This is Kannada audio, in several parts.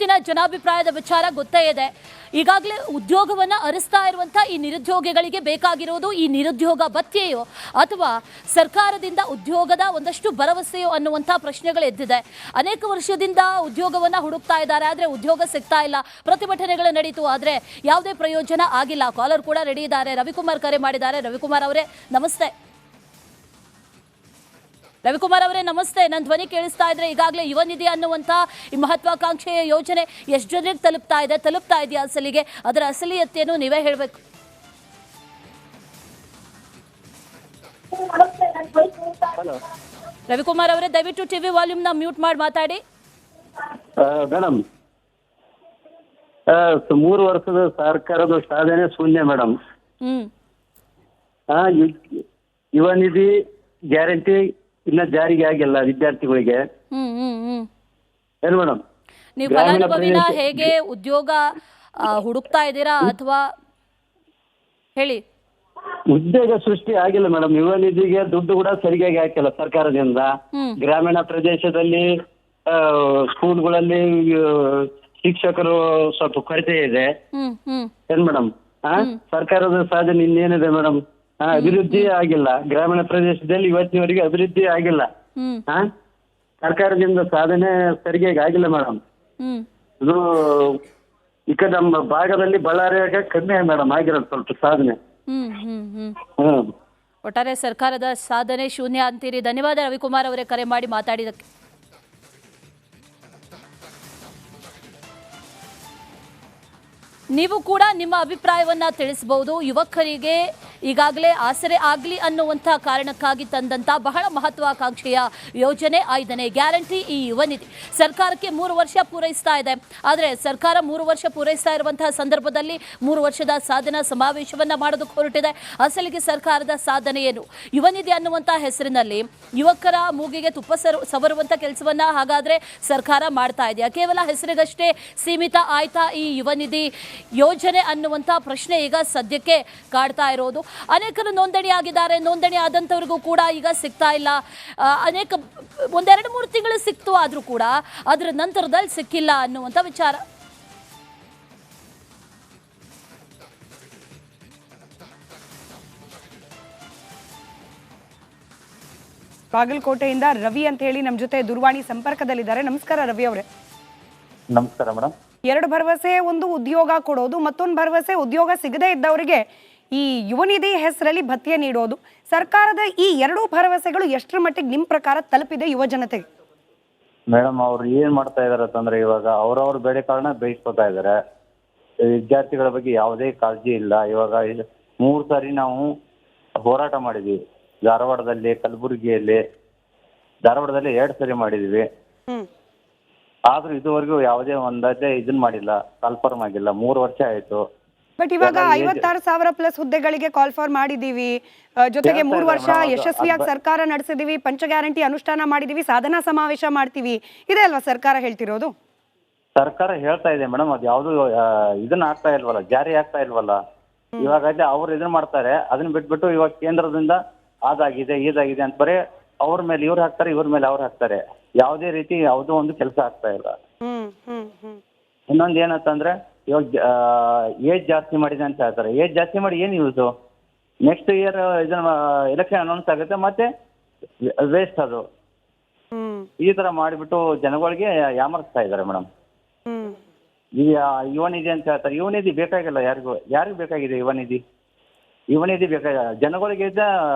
ಇತ್ತೀಚಿನ ಜನಾಭಿಪ್ರಾಯದ ವಿಚಾರ ಗೊತ್ತೇ ಇದೆ. ಈಗಾಗಲೇ ಉದ್ಯೋಗವನ್ನು ಅರಸ್ತಾ ಇರುವಂಥ ಈ ನಿರುದ್ಯೋಗಿಗಳಿಗೆ ಬೇಕಾಗಿರೋದು ಈ ನಿರುದ್ಯೋಗ ಭತ್ಯೆಯೋ ಅಥವಾ ಸರ್ಕಾರದಿಂದ ಉದ್ಯೋಗದ ಒಂದಷ್ಟು ಭರವಸೆಯೋ ಅನ್ನುವಂಥ ಪ್ರಶ್ನೆಗಳು ಎದ್ದಿದೆ. ಅನೇಕ ವರ್ಷದಿಂದ ಉದ್ಯೋಗವನ್ನು ಹುಡುಕ್ತಾ ಇದ್ದಾರೆ, ಆದರೆ ಉದ್ಯೋಗ ಸಿಗ್ತಾ ಇಲ್ಲ. ಪ್ರತಿಭಟನೆಗಳು ನಡೀತು, ಆದರೆ ಯಾವುದೇ ಪ್ರಯೋಜನ ಆಗಿಲ್ಲ. ಕಾಲರ್ ಕೂಡ ರೆಡಿ ಇದ್ದಾರೆ. ರವಿಕುಮಾರ್ ಕರೆ ಮಾಡಿದ್ದಾರೆ. ರವಿಕುಮಾರ್ ಅವರೇ ನಮಸ್ತೆ. ರವಿಕುಮಾರ್ ಅವರೇ ನಮಸ್ತೆ. ನನ್ನ ಧ್ವನಿ ಕೇಳಿಸ್ತಾ ಇದ್ರೆ? ಈಗಾಗಲೇ ಯುವ ನಿಧಿ ಅನ್ನುವಂಥ ಈ ಮಹತ್ವಾಕಾಂಕ್ಷೆಯ ಯೋಜನೆ ಎಷ್ಟು ಜನರಿಗೆ ತಲುಪ್ತಾ ಇದೆಯಾ ಅಸಲಿಗೆ? ಅದರ ಅಸಲಿಯತ್ತೇನು ನೀವೇ ಹೇಳಬೇಕು. ರವಿಕುಮಾರ್ ಅವರೇ ದಯವಿಟ್ಟು ಟಿವಿ ವಾಲ್ಯೂಮ್ನ ಮ್ಯೂಟ್ ಮಾಡಿ ಮಾತಾಡಿ. ಮೇಡಮ್, 3 ವರ್ಷದ ಸರ್ಕಾರದ ಸಾಧನೆ ಶೂನ್ಯ ಮೇಡಮ್. ಯುವ ನಿಧಿ ಗ್ಯಾರಂಟಿ ಇನ್ನ ಜಾರಿಗೆ ಆಗಿಲ್ಲ ವಿದ್ಯಾರ್ಥಿಗಳಿಗೆ. ಏನು ಮೇಡಮ್, ನೀವು ಫಲಾನುಭವಿನ ಹೇಗೆ ಉದ್ಯೋಗ ಹುಡುಕ್ತಾ ಇದ್ದೀರಾ ಅಥವಾ ಹೇಳಿ? ಉದ್ಯೋಗ ಸೃಷ್ಟಿ ಆಗಿಲ್ಲ ಮೇಡಮ್. ಯುವ ನಿಧಿಗೆ ದುಡ್ಡು ಕೂಡ ಸರಿಯಾಗಿ ಹಾಕಿಲ್ಲ ಸರ್ಕಾರದಿಂದ. ಗ್ರಾಮೀಣ ಪ್ರದೇಶದಲ್ಲಿ ಸ್ಕೂಲ್ಗಳಲ್ಲಿ ಶಿಕ್ಷಕರು ಸ್ವಲ್ಪ ಕೊರತೆ ಇದೆ. ಏನ್ ಮೇಡಮ್, ಸರ್ಕಾರದ ಸಾಧನೆ ಇನ್ನೇನಿದೆ ಮೇಡಮ್? ಅಭಿವೃದ್ಧಿ ಆಗಿಲ್ಲ ಗ್ರಾಮೀಣ ಪ್ರದೇಶದಲ್ಲಿ. ಇವತ್ತಿನವರೆಗೆ ಅಭಿವೃದ್ಧಿ ಆಗಿಲ್ಲ. ಸರ್ಕಾರದಿಂದ ಸಾಧನೆ ಸರಿಯಾಗಿ ಆಗಿಲ್ಲ ಮೇಡಮ್. ಇದು ಈ ಕಡೆ ನಮ್ಮ ಭಾಗದಲ್ಲಿ ಬಳ್ಳಾರಿಯಾಗ ಕಮ್ಮಿ ಮೇಡಮ್ ಆಗಿರೋದು ಸ್ವಲ್ಪ ಸಾಧನೆ. ಒಟ್ಟಾರೆ ಸರ್ಕಾರದ ಸಾಧನೆ ಶೂನ್ಯ ಅಂತೀರಿ. ಧನ್ಯವಾದ ರವಿಕುಮಾರ್ ಅವರೇ ಕರೆ ಮಾಡಿ ಮಾತಾಡಿದಕ್ಕೆ. ನೀವು ಕೂಡ ನಿಮ್ಮ ಅಭಿಪ್ರಾಯವನ್ನ ತಿಳಿಸಬಹುದು. ಯುವಕರಿಗೆ ಈಗಾಗಲೇ ಆಸರೆ ಆಗಲಿ ಅನ್ನುವಂಥ ಕಾರಣಕ್ಕಾಗಿ ತಂದಂಥ ಬಹಳ ಮಹತ್ವಾಕಾಂಕ್ಷೆಯ ಯೋಜನೆ 5ನೇ ಗ್ಯಾರಂಟಿ ಈ ಯುವ ನಿಧಿ. ಸರ್ಕಾರಕ್ಕೆ 3 ವರ್ಷ ಪೂರೈಸ್ತಾ ಇದೆ. ಆದರೆ ಸರ್ಕಾರ 3 ವರ್ಷ ಪೂರೈಸ್ತಾ ಇರುವಂತಹ ಸಂದರ್ಭದಲ್ಲಿ 3 ವರ್ಷದ ಸಾಧನಾ ಸಮಾವೇಶವನ್ನು ಮಾಡೋದಕ್ಕೆ ಹೊರಟಿದೆ. ಅಸಲಿಗೆ ಸರ್ಕಾರದ ಸಾಧನೆ ಏನು? ಯುವ ನಿಧಿ ಅನ್ನುವಂಥ ಹೆಸರಿನಲ್ಲಿ ಯುವಕರ ಮೂಗಿಗೆ ತುಪ್ಪ ಸವರುವಂಥ ಕೆಲಸವನ್ನ ಹಾಗಾದ್ರೆ ಸರ್ಕಾರ ಮಾಡ್ತಾ ಇದೆಯಾ? ಕೇವಲ ಹೆಸರಿಗಷ್ಟೇ ಸೀಮಿತ ಆಯ್ತಾ ಈ ಯುವ ನಿಧಿ ಯೋಜನೆ ಅನ್ನುವಂಥ ಪ್ರಶ್ನೆ ಈಗ ಸದ್ಯಕ್ಕೆ ಕಾಡ್ತಾ ಇರೋದು. ಅನೇಕರು ನೋಂದಣಿ ಆಗಿದ್ದಾರೆ. ನೋಂದಣಿ ಆದಂಥವ್ರಿಗೂ ಕೂಡ ಈಗ ಸಿಗ್ತಾ ಇಲ್ಲ. ಅನೇಕ 1-2-3 ತಿಂಗಳು ಸಿಕ್ತು, ಆದರೂ ಕೂಡ ಅದರ ನಂತರದಲ್ಲಿ ಸಿಕ್ಕಿಲ್ಲ ಅನ್ನುವಂಥ ವಿಚಾರ. ಬಾಗಲಕೋಟೆಯಿಂದ ರವಿ ಅಂತ ಹೇಳಿ ನಮ್ಮ ಜೊತೆ ದೂರವಾಣಿ ಸಂಪರ್ಕದಲ್ಲಿದ್ದಾರೆ. ನಮಸ್ಕಾರ ರವಿ ಅವರೇ. ನಮಸ್ಕಾರ ಮೇಡಮ್. 2 ಭರವಸೆ, ಒಂದು ಉದ್ಯೋಗ ಕೊಡೋದು, ಮತ್ತೊಂದು ಭರವಸೆ ಉದ್ಯೋಗ ಸಿಗದೇ ಇದ್ದವರಿಗೆ ಈ ಯುವ ನಿಧಿ ಹೆಸರಲ್ಲಿ ಭತ್ಯೆ ನೀಡೋದು. ಸರ್ಕಾರದ ಈ 2 ಭರವಸೆಗಳು ಎಷ್ಟರ ಮಟ್ಟಿಗೆ ನಿಮ್ಮ ಪ್ರಕಾರ ತಲುಪಿದೆ ಯುವ ಜನತೆಗೆ? ಮೇಡಮ್, ಅವ್ರು ಏನ್ ಮಾಡ್ತಾ ಇದಾರೆ ಅಂತಂದ್ರೆ ಇವಾಗ ಅವ್ರವ್ರ ಬೆಳೆ ಕಾರಣ ಬೇಯಿಸ್ಕೊತಾ ಇದಾರೆ. ವಿದ್ಯಾರ್ಥಿಗಳ ಬಗ್ಗೆ ಯಾವುದೇ ಕಾಳಜಿ ಇಲ್ಲ. ಇವಾಗ 3 ಸಾರಿ ನಾವು ಹೋರಾಟ ಮಾಡಿದ್ವಿ. ಧಾರವಾಡದಲ್ಲಿ, ಕಲಬುರಗಿಯಲ್ಲಿ. ಧಾರವಾಡದಲ್ಲಿ 2 ಸಾರಿ ಮಾಡಿದ್ವಿ. ಆದ್ರೂ ಇದುವರೆಗೂ ಯಾವುದೇ ಒಂದೇ ಇದನ್ನ ಮಾಡಿಲ್ಲ, ಕನ್ಫರ್ಮ್ ಆಗಿಲ್ಲ. 3 ವರ್ಷ ಆಯ್ತು. ಬಟ್ ಇವಾಗ 56,000 ಪ್ಲಸ್ ಹುದ್ದೆಗಳಿಗೆ ಕಾಲ್ ಫಾರ್ ಮಾಡಿದೀವಿ. ಜೊತೆಗೆ 3 ವರ್ಷ ಯಶಸ್ವಿಯಾಗಿ ಸರ್ಕಾರ ನಡೆಸಿದೀವಿ. ಪಂಚ ಗ್ಯಾರಂಟಿ ಅನುಷ್ಠಾನ ಮಾಡಿದೀವಿ. ಸಾಧನಾ ಸಮಾವೇಶ ಮಾಡ್ತೀವಿ. ಇದೆ ಅಲ್ವಾ ಸರ್ಕಾರ ಹೇಳ್ತಿರೋದು? ಸರ್ಕಾರ ಹೇಳ್ತಾ ಇದೆ ಮೇಡಮ್, ಅದು ಯಾವ್ದು ಇದನ್ನ ಆಗ್ತಾ ಇಲ್ವಲ್ಲ, ಜಾರಿ ಆಗ್ತಾ ಇಲ್ವಲ್ಲ. ಇವಾಗ ಅವ್ರು ಇದನ್ನ ಮಾಡ್ತಾರೆ, ಅದನ್ನ ಬಿಟ್ಬಿಟ್ಟು ಇವಾಗ ಕೇಂದ್ರದಿಂದ ಅದಾಗಿದೆ ಇದಾಗಿದೆ ಅಂತ ಬರೀ ಅವ್ರ ಮೇಲೆ ಇವ್ರು ಹಾಕ್ತಾರೆ, ಇವ್ರ ಮೇಲೆ ಅವ್ರು ಹಾಕ್ತಾರೆ. ಯಾವುದೇ ರೀತಿ ಯಾವುದೋ ಒಂದು ಕೆಲಸ ಆಗ್ತಾ ಇಲ್ಲ. ಇನ್ನೊಂದು ಏನಂತಂದ್ರೆ ಇವಾಗ ಏಜ್ ಜಾಸ್ತಿ ಮಾಡಿದೆ ಅಂತ ಹೇಳ್ತಾರೆ. ಏಜ್ ಜಾಸ್ತಿ ಮಾಡಿ ಏನು ಯೂಸು? ನೆಕ್ಸ್ಟ್ ಇಯರ್ ಇದನ್ನ ಎಲೆಕ್ಷನ್ ಅನೌನ್ಸ್ ಆಗುತ್ತೆ, ಮತ್ತೆ ವೇಸ್ಟ್ ಅದು. ಈ ತರ ಮಾಡಿಬಿಟ್ಟು ಜನಗಳಿಗೆ ಯಾಮರ್ಸ್ತಾ ಇದ್ದಾರೆ ಮೇಡಮ್. ಈ ಯುವ ನಿಧಿ ಅಂತ ಹೇಳ್ತಾರೆ. ಯುವ ನಿಧಿ ಬೇಕಾಗಿಲ್ಲ ಯಾರಿಗೂ ಬೇಕಾಗಿದೆ ಯುವ ನಿಧಿ? ಯುವ ನಿಧಿ ಬೇಕಾಗಿಲ್ಲ. ಜನಗಳಿಗೆ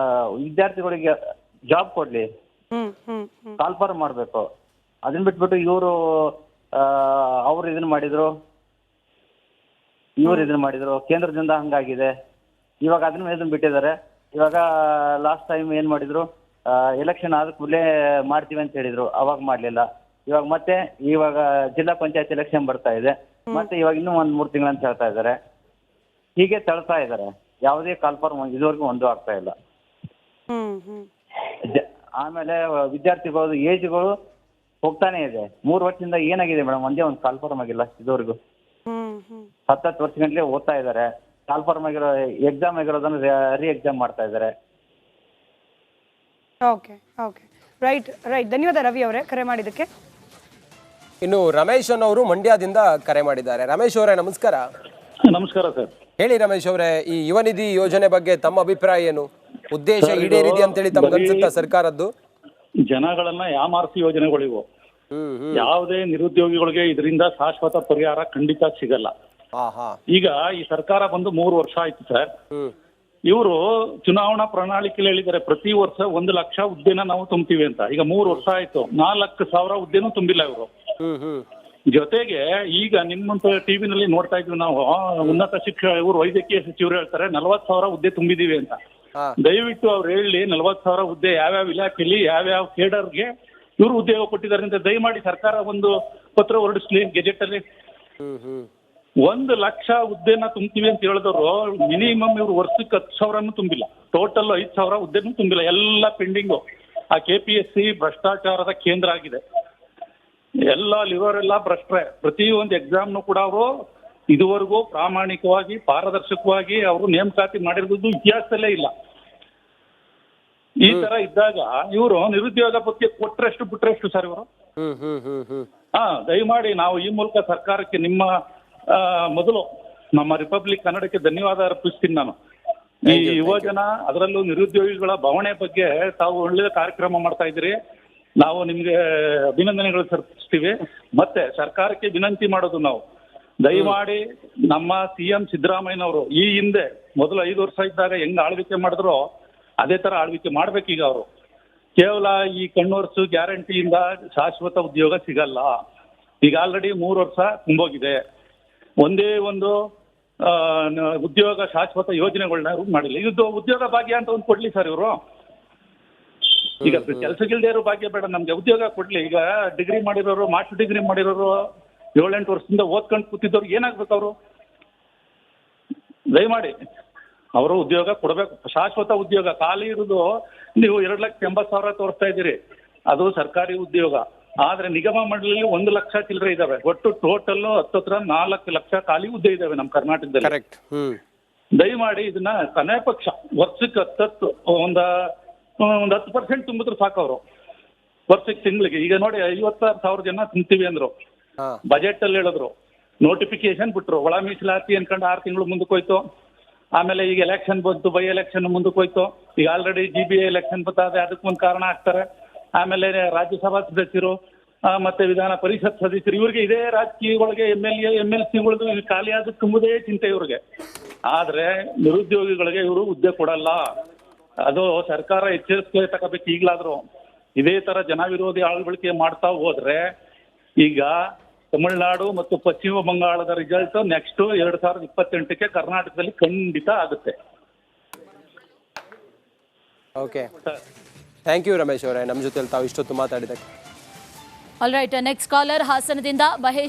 ವಿದ್ಯಾರ್ಥಿಗಳಿಗೆ ಜಾಬ್ ಕೊಡ್ಲಿ, ಕಾಲ್ಫಾರ್ ಮಾಡಬೇಕು. ಅದನ್ನ ಬಿಟ್ಬಿಟ್ಟು ಇವರು ಅವ್ರು ಇದನ್ನ ಮಾಡಿದ್ರು, ಇವ್ರು ಇದನ್ನ ಮಾಡಿದ್ರು. ಕೇಂದ್ರದಿಂದ ಹಂಗಾಗಿದೆ. ಇವಾಗ ಅದನ್ನ ಇದನ್ನ ಬಿಟ್ಟಿದ್ದಾರೆ. ಇವಾಗ ಲಾಸ್ಟ್ ಟೈಮ್ ಏನ್ ಮಾಡಿದ್ರು, ಎಲೆಕ್ಷನ್ ಆದ ಕೂಡಲೇ ಮಾಡ್ತೀವಿ ಅಂತ ಹೇಳಿದ್ರು, ಅವಾಗ ಮಾಡ್ಲಿಲ್ಲ. ಇವಾಗ ಜಿಲ್ಲಾ ಪಂಚಾಯತ್ ಎಲೆಕ್ಷನ್ ಬರ್ತಾ ಇದೆ, ಮತ್ತೆ ಇವಾಗ ಇನ್ನೂ 1-3 ತಿಂಗಳು ಅಂತ ಹೇಳ್ತಾ ಇದ್ದಾರೆ. ಹೀಗೆ ತಳ್ತಾ ಇದ್ದಾರೆ. ಯಾವುದೇ ಕಾಲ್ಫಾರ್ಮ್ ಇದುವರೆಗೂ ಒಂದು ಆಗ್ತಾ ಇಲ್ಲ. ಆಮೇಲೆ ವಿದ್ಯಾರ್ಥಿಗಳು ಏಜ್ಗಳು ಹೋಗ್ತಾನೆ ಇದೆ. 3 ವರ್ಷದಿಂದ ಏನಾಗಿದೆ ಮೇಡಮ್? ಒಂದೇ ಒಂದು ಕಾಲ್ಫಾರ್ಮ್ ಆಗಿಲ್ಲ ಇದುವರೆಗೂ. 10 ವರ್ಷ ಗಂಟಲೆ ಓದ್ತಾ ಇದ್ದಾರೆ. ಕಾಲ್ಫಾರ್ಮ್ ಆಗಿರೋ ಎಕ್ಸಾಮ್ ಆಗಿರೋದನ್ನ ರೀ ಎಕ್ಸಾಮ್ ಮಾಡ್ತಾ ಇದ್ದಾರೆ. ಓಕೆ ಓಕೆ ರೈಟ್ ರೈಟ್ ಧನ್ಯವಾದ ರವಿ ಅವರೇ ಕರೆ ಮಾಡಿದ್ದಕ್ಕೆ. ಇನ್ನು ರಮೇಶ್ ಅನ್ನೋರು ಮಂಡ್ಯದಿಂದ ಕರೆ ಮಾಡಿದ್ದಾರೆ. ರಮೇಶ್ ಅವರೇ ನಮಸ್ಕಾರ. ನಮಸ್ಕಾರ ಸರ್. ಹೇಳಿ ರಮೇಶ್ ಅವರೇ, ಈ ಯುವ ನಿಧಿ ಯೋಜನೆ ಬಗ್ಗೆ ತಮ್ಮ ಅಭಿಪ್ರಾಯ ಏನು? ಉದ್ದೇಶ ಈಡೇರಿದೆ ಅಂತೇಳಿ ತಮ್ಗೆ ಅನ್ಸುತ್ತಾ ಸರ್ಕಾರದ್ದು? ಜನಗಳನ್ನ ಯಾಮಾರಿಸಿ ಯೋಜನೆಗಳಿವು. ಯಾವುದೇ ನಿರುದ್ಯೋಗಿಗಳಿಗೆ ಇದರಿಂದ ಶಾಶ್ವತ ಪರಿಹಾರ ಖಂಡಿತ ಸಿಗಲ್ಲ. ಈಗ ಈ ಸರ್ಕಾರ ಬಂದು 3 ವರ್ಷ ಆಯ್ತು ಸರ್. ಇವರು ಚುನಾವಣಾ ಪ್ರಣಾಳಿಕೆಯಲ್ಲಿ ಹೇಳಿದ್ದಾರೆ ಪ್ರತಿ ವರ್ಷ 1 ಲಕ್ಷ ಹುದ್ದೆನ ನಾವು ತುಂಬ್ತೀವಿ ಅಂತ. ಈಗ 3 ವರ್ಷ ಆಯ್ತು, 4,00,000 ಹುದ್ದೆನೂ ತುಂಬಿಲ್ಲ ಇವರು. ಜೊತೆಗೆ ಈಗ ನಿಮ್ಮಂತ ಟಿವಿನಲ್ಲಿ ನೋಡ್ತಾ ಇದ್ವಿ ನಾವು, ಉನ್ನತ ಶಿಕ್ಷಣ ಇವರು ವೈದ್ಯಕೀಯ ಸಚಿವರು ಹೇಳ್ತಾರೆ 40,000 ಹುದ್ದೆ ತುಂಬಿದೀವಿ ಅಂತ. ದಯವಿಟ್ಟು ಅವ್ರು ಹೇಳಿ 40,000 ಹುದ್ದೆ ಯಾವ್ಯಾವ ಇಲಾಖೆಯಲ್ಲಿ ಯಾವ್ಯಾವ ಕೇಡರ್ಗೆ ಇವರು ಉದ್ಯೋಗ ಕೊಟ್ಟಿದ್ದಾರೆ ಅಂತ ದಯಮಾಡಿ ಸರ್ಕಾರ ಒಂದು ಪತ್ರ ಹೊರಡಿಸ್ಲಿ ಗೆಜೆಟ್ ಅಲ್ಲಿ. 1 ಲಕ್ಷ ಹುದ್ದೆನ ತುಂಬ್ತೀವಿ ಅಂತ ಹೇಳಿದವರು ಮಿನಿಮಮ್ ಇವರು ವರ್ಷಕ್ಕೆ 10,000 ತುಂಬಿಲ್ಲ. ಟೋಟಲ್ 5,000 ಹುದ್ದೆನೂ ತುಂಬಿಲ್ಲ. ಎಲ್ಲ ಪೆಂಡಿಂಗು. ಆ KPSC ಭ್ರಷ್ಟಾಚಾರದ ಕೇಂದ್ರ ಆಗಿದೆ. ಎಲ್ಲ ಲಿವರ್ ಎಲ್ಲ ಭ್ರಷ್ಟರೇ. ಪ್ರತಿಯೊಂದು ಎಕ್ಸಾಮ್ನು ಕೂಡ ಅವರು ಇದುವರೆಗೂ ಪ್ರಾಮಾಣಿಕವಾಗಿ ಪಾರದರ್ಶಕವಾಗಿ ಅವರು ನೇಮಕಾತಿ ಮಾಡಿರೋದು ಇತಿಹಾಸದಲ್ಲೇ ಇಲ್ಲ. ಈ ತರ ಇದ್ದಾಗ ಇವರು ನಿರುದ್ಯೋಗ ಬಗ್ಗೆ ಕೊಟ್ರೆಷ್ಟು ಬಿಟ್ರೆಷ್ಟು ಸರ್ ಇವರು. ದಯಮಾಡಿ ನಾವು ಈ ಮೂಲಕ ಸರ್ಕಾರಕ್ಕೆ ನಿಮ್ಮ ಮೊದಲು ನಮ್ಮ ರಿಪಬ್ಲಿಕ್ ಕನ್ನಡಕ್ಕೆ ಧನ್ಯವಾದ ಅರ್ಪಿಸ್ತೀನಿ ನಾನು. ಈ ಯುವಜನ ಅದರಲ್ಲೂ ನಿರುದ್ಯೋಗಿಗಳ ಬವಣೆ ಬಗ್ಗೆ ತಾವು ಒಳ್ಳೆಯ ಕಾರ್ಯಕ್ರಮ ಮಾಡ್ತಾ ಇದ್ದೀರಿ. ನಾವು ನಿಮ್ಗೆ ಅಭಿನಂದನೆಗಳು ಸಲ್ಲಿಸ್ತೀವಿ. ಮತ್ತೆ ಸರ್ಕಾರಕ್ಕೆ ವಿನಂತಿ ಮಾಡೋದು ನಾವು, ದಯಮಾಡಿ ನಮ್ಮ CM ಸಿದ್ದರಾಮಯ್ಯನವರು ಈ ಹಿಂದೆ ಮೊದಲು 5 ವರ್ಷ ಇದ್ದಾಗ ಹೆಂಗ್ ಆಳ್ವಿಕೆ ಮಾಡಿದ್ರು ಅದೇ ತರ ಆಳ್ವಿಕೆ ಮಾಡ್ಬೇಕೀಗ ಅವರು. ಕೇವಲ ಈ ಕಣ್ಣೋರ್ಸು ಗ್ಯಾರಂಟಿಯಿಂದ ಶಾಶ್ವತ ಉದ್ಯೋಗ ಸಿಗಲ್ಲ. ಈಗ ಆಲ್ರೆಡಿ 3 ವರ್ಷ ತುಂಬೋಗಿದೆ. ಒಂದೇ ಒಂದು ಉದ್ಯೋಗ ಶಾಶ್ವತ ಯೋಜನೆಗಳನ್ನ ಮಾಡಿಲ್ಲ. ಇದು ಉದ್ಯೋಗ ಭಾಗ್ಯ ಅಂತ ಒಂದು ಕೊಡ್ಲಿ ಸರ್ ಇವರು. ಈಗ ಕೆಲಸಗಿಲ್ದೇ ಇರೋ ಭಾಗ್ಯ ಬೇಡ ನಮ್ಗೆ, ಉದ್ಯೋಗ ಕೊಡ್ಲಿ. ಈಗ ಡಿಗ್ರಿ ಮಾಡಿರೋರು, ಮಾಸ್ಟರ್ ಡಿಗ್ರಿ ಮಾಡಿರೋರು, 7-8 ವರ್ಷದಿಂದ ಓದ್ಕೊಂಡು ಕೂತಿದ್ದವ್ರು ಏನಾಗ್ಬೇಕು ಅವರು? ದಯಮಾಡಿ ಅವರು ಉದ್ಯೋಗ ಕೊಡಬೇಕು, ಶಾಶ್ವತ ಉದ್ಯೋಗ. ಖಾಲಿ ಇರೋದು ನೀವು 2,80,000 ತೋರಿಸ್ತಾ ಇದ್ದೀರಿ, ಅದು ಸರ್ಕಾರಿ ಉದ್ಯೋಗ. ಆದ್ರೆ ನಿಗಮ ಮಂಡಳಿಯಲ್ಲಿ 1 ಲಕ್ಷ ಚಿಲ್ಲರೆ ಇದಾವೆ. ಒಟ್ಟು ಟೋಟಲ್ 4 ಲಕ್ಷ ಖಾಲಿ ಹುದ್ದೆ ಇದಾವೆ ನಮ್ಮ ಕರ್ನಾಟಕದಲ್ಲಿ. ದಯಮಾಡಿ ಇದನ್ನ ಕನೇ ಪಕ್ಷ ವರ್ಷಕ್ಕೆ 10% ತುಂಬಿದ್ರು ಸಾಕು ಅವರು ವರ್ಷಕ್ಕೆ, ತಿಂಗಳಿಗೆ. ಈಗ ನೋಡಿ 56,000 ಜನ ತುಂಬ್ತೀವಿ ಅಂದ್ರು, ಬಜೆಟ್ ಅಲ್ಲಿ ಹೇಳಿದ್ರು, ನೋಟಿಫಿಕೇಶನ್ ಬಿಟ್ರು. ಒಳ ಮೀಸಲಾತಿ ಅನ್ಕೊಂಡು 6 ತಿಂಗಳು ಮುಂದಕ್ಕೆ ಹೋಯ್ತು. ಆಮೇಲೆ ಈಗ ಎಲೆಕ್ಷನ್ ಬಂತು, ಬೈ ಎಲೆಕ್ಷನ್ ಮುಂದಕ್ಕೆ ಹೋಯ್ತು. ಈಗ ಆಲ್ರೆಡಿ GBA ಎಲೆಕ್ಷನ್ ಬರ್ತಾದೆ, ಅದಕ್ಕೊಂದು ಕಾರಣ ಆಗ್ತಾರೆ. ಆಮೇಲೆ ರಾಜ್ಯಸಭಾ ಸದಸ್ಯರು ಮತ್ತೆ ವಿಧಾನ ಪರಿಷತ್ ಸದಸ್ಯರು, ಇವ್ರಿಗೆ ಇದೇ ರಾಜಕೀಯಗಳಿಗೆ MLA MLCಗಳದ್ದು ಖಾಲಿ ಆದ ತುಂಬುದೇ ಚಿಂತೆ ಇವ್ರಿಗೆ. ಆದ್ರೆ ನಿರುದ್ಯೋಗಿಗಳಿಗೆ ಇವರು ಹುದ್ದೆ ಕೊಡಲ್ಲ. ಅದು ಸರ್ಕಾರ ಎಚ್ಚರಿಕೆ ತಗೋಬೇಕು ಈಗಲಾದ್ರು. ಇದೇ ತರ ಜನ ವಿರೋಧಿ ಆಳ್ವಳಿಕೆ ಮಾಡ್ತಾ ಹೋದ್ರೆ ಈಗ ತಮಿಳುನಾಡು ಮತ್ತು ಪಶ್ಚಿಮ ಬಂಗಾಳದ ರಿಸಲ್ಟ್ ನೆಕ್ಸ್ಟ್ 2028ಕ್ಕೆ ಕರ್ನಾಟಕದಲ್ಲಿ ಖಂಡಿತ ಆಗುತ್ತೆ. ಓಕೆ, ಥ್ಯಾಂಕ್ ಯು ರಮೇಶ್ ಅವರೇ, ನಮ್ಮ ಜೊತೆ ತಾವು ಇಷ್ಟೊತ್ತು ಮಾತಾಡಿದ್ದಕ್ಕೆ. ಆಲ್ ರೈಟ್, ನೆಕ್ಸ್ಟ್ ಕಾಲರ್ ಹಾಸನದಿಂದ ಮಹೇಶ್